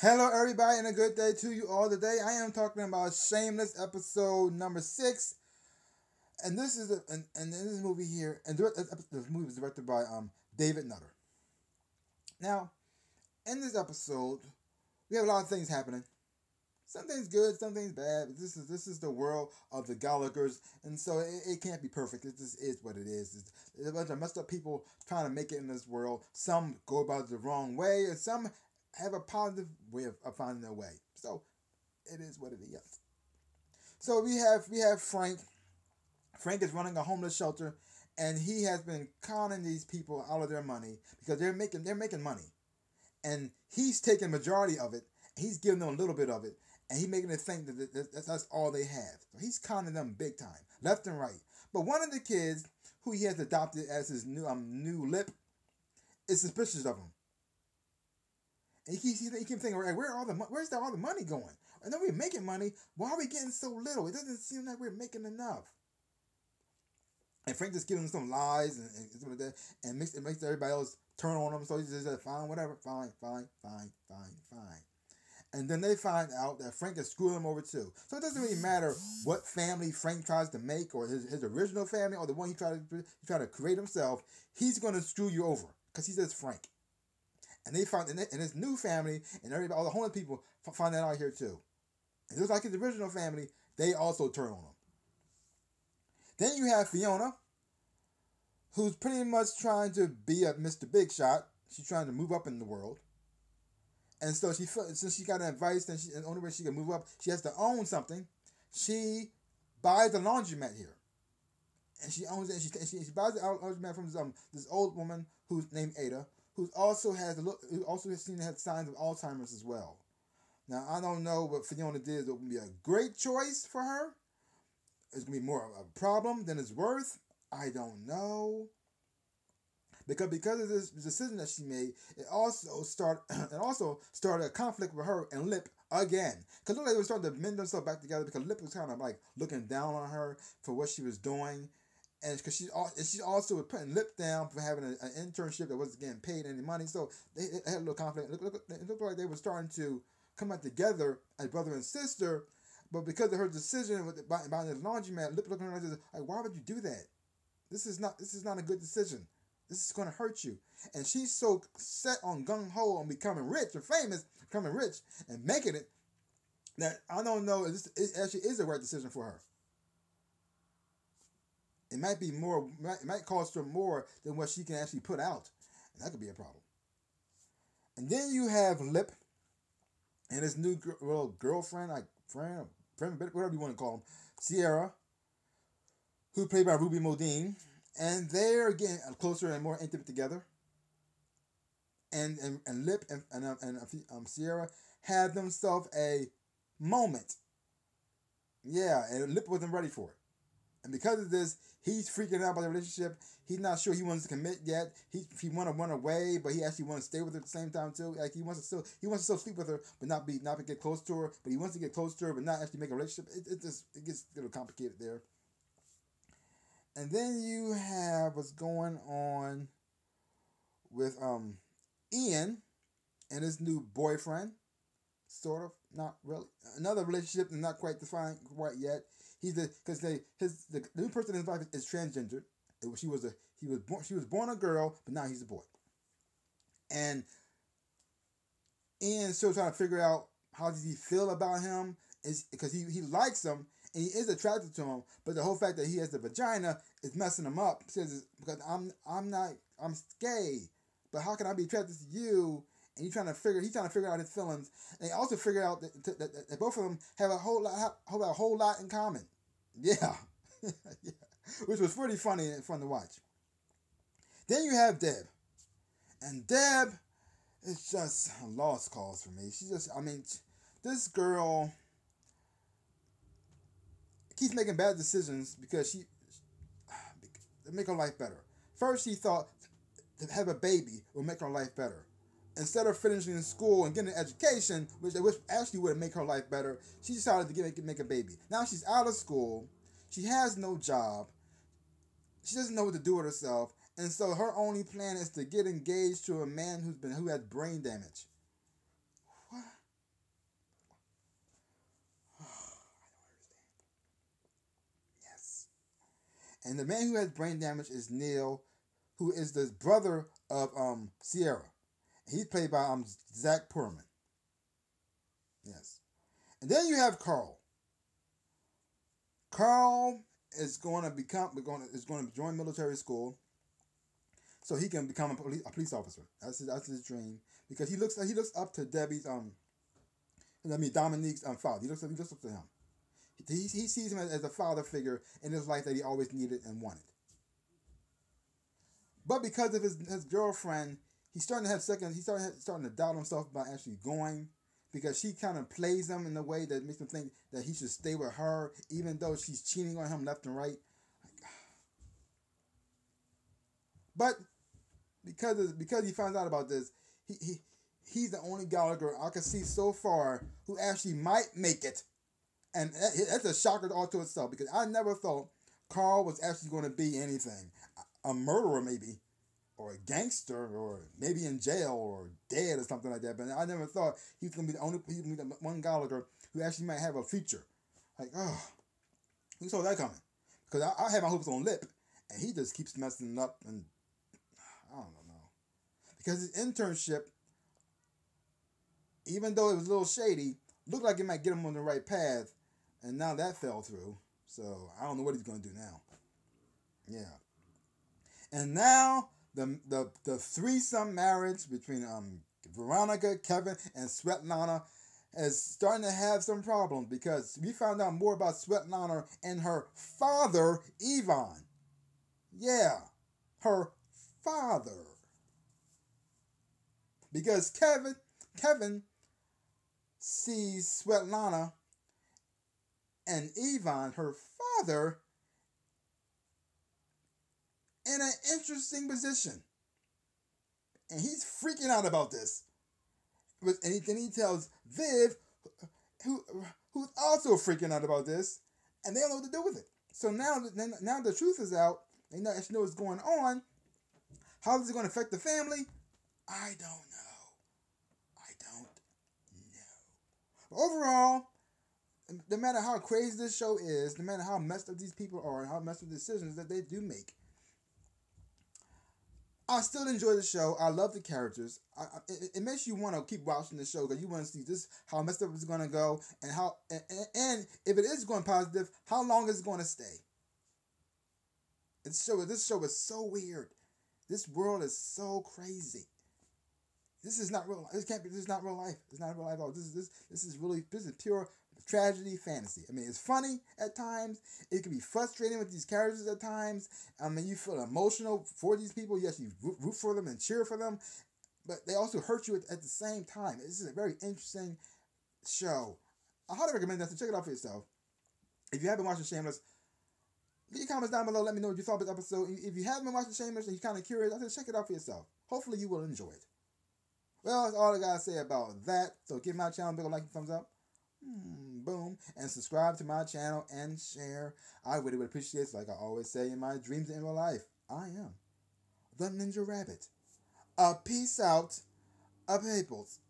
Hello, everybody, and a good day to you all today. I am talking about Shameless, episode number 6, and this is and this movie here, and this movie was directed by David Nutter. Now, in this episode, we have a lot of things happening. Some things good, some things bad. But this is the world of the Gallagher's, and so it can't be perfect. It just is what it is. It's a bunch of messed up people trying to make it in this world. Some go about it the wrong way, and some have a positive way of finding their way. So it is what it is. So we have Frank. Frank is running a homeless shelter, and he has been conning these people out of their money because they're making money, and he's taking majority of it. He's giving them a little bit of it, and he's making them think that that's all they have. So he's conning them big time, left and right. But one of the kids who he has adopted as his new lip is suspicious of him. And he keeps thinking, where's all the money going? I know we're making money. Why are we getting so little? It doesn't seem like we're making enough. And Frank just gives him some lies and stuff like that, and makes everybody else turn on him. So he just says, fine, whatever, fine. And then they find out that Frank is screwing them over too. So it doesn't really matter what family Frank tries to make, or his original family, or the one he tried to create himself. He's going to screw you over because he's just Frank. And they find in his new family, and everybody, all the homeless people find that out here too. And just like his original family, they also turn on him. Then you have Fiona, who's pretty much trying to be a Mr. Big Shot. She's trying to move up in the world. And so since she got advice, and the only way she can move up, she has to own something. She buys a laundromat here, and she owns it. And she buys the laundromat from this old woman who's named Ada, who also has seen to have signs of Alzheimer's as well. Now I don't know what Fiona did. It would be a great choice for her. It's gonna be more of a problem than it's worth. I don't know. Because of this decision that she made, it also started a conflict with her and Lip again. Because it looked like they were starting to mend themselves back together, because Lip was kind of like looking down on her for what she was doing. And because she also was putting Lip down for having an internship that wasn't getting paid any money. So they had a little conflict. It looked like they were starting to come out together as brother and sister. But because of her decision about the laundromat, Lip looking at her like, why would you do that? This is not a good decision. This is going to hurt you. And she's so set on gung-ho on becoming rich and famous, becoming rich and making it, that I don't know if it actually is the right decision for her. It might be more. It might cost her more than what she can actually put out, and that could be a problem. And then you have Lip and his new girlfriend, friend, whatever you want to call him, Sierra, who played by Ruby Modine, and they're getting closer and more intimate together. And Lip and Sierra had themselves a moment. Yeah, and Lip wasn't ready for it. And because of this, he's freaking out about the relationship. He's not sure he wants to commit yet. He want to run away, but he actually wants to stay with her at the same time too. Like he wants to still sleep with her, but not get close to her. But he wants to get close to her, but not actually make a relationship. It gets a little complicated there. And then you have what's going on with Ian and his new boyfriend. Sort of, not really. Another relationship, not quite defined quite yet. The new person in his life is transgender. She was born a girl, but now he's a boy. And Ian's still trying to figure out how does he feel about him, is because he likes him and he is attracted to him, but the whole fact that he has a vagina is messing him up. Because I'm gay, but how can I be attracted to you? And he's trying to figure out his feelings, and he also figured out that both of them have a whole lot in common. Yeah, yeah, which was pretty funny and fun to watch. Then you have Deb, and Deb is just a lost cause for me. This girl keeps making bad decisions because to make her life better. First, she thought to have a baby will make her life better. Instead of finishing school and getting an education, which actually would make her life better, she decided to make a baby. Now she's out of school. She has no job. She doesn't know what to do with herself. And so her only plan is to get engaged to a man who has brain damage. What? And the man who has brain damage is Neil, who is the brother of Sierra. He's played by Zach Perlman. Yes. And then you have Carl. Carl is going to join military school, so he can become a police officer. That's his dream, because he looks up to Debbie's Dominique's father. He looks up to him. He sees him as a father figure in his life that he always needed and wanted. But because of his girlfriend, he's starting to doubt himself about actually going, because she kind of plays him in a way that makes him think that he should stay with her, even though she's cheating on him left and right. But because he finds out about this, he's the only Gallagher I can see so far who actually might make it. And that's a shocker all to itself, because I never thought Carl was actually going to be anything. A murderer, maybe, or a gangster, or maybe in jail, or dead, or something like that. But I never thought he was going to be the one Gallagher who actually might have a future. Like, oh, who saw that coming? Because I had my hopes on Lip, and he just keeps messing up, and I don't know. Because his internship, even though it was a little shady, looked like it might get him on the right path, and now that fell through. So I don't know what he's going to do now. Yeah. And now the threesome marriage between Veronica, Kevin, and Svetlana is starting to have some problems, because we found out more about Svetlana and her father, Ivan. Yeah, her father. Because Kevin sees Svetlana and Ivan, her father, in an interesting position. And he's freaking out about this. And then he tells Viv, who's also freaking out about this, and they don't know what to do with it. So now the truth is out. They actually know what's going on. How is it going to affect the family? I don't know. But overall, no matter how crazy this show is, no matter how messed up these people are, and how messed up decisions that they do make, I still enjoy the show. I love the characters. It makes you want to keep watching the show, because you want to see this, how messed up it's going to go, and how and if it is going positive, how long is it going to stay? This show is so weird. This world is so crazy. This is not real life. This is not real life. It's not real life at all. This is pure tragedy fantasy. I mean, it's funny at times. It can be frustrating with these characters at times. I mean, you feel emotional for these people. You actually root for them and cheer for them. But they also hurt you at the same time. This is a very interesting show. I highly recommend that, so check it out for yourself. If you haven't watched Shameless, leave your comments down below. Let me know what you thought of this episode. If you haven't been watching Shameless and you're kind of curious, I said check it out for yourself. Hopefully you will enjoy it. Well, that's all I gotta say about that. So give my channel a big like and thumbs up. Boom. And subscribe to my channel and share. I really would appreciate it. Like I always say in my dreams and in real life, I am the Ninja Rabbit. Peace out, peoples.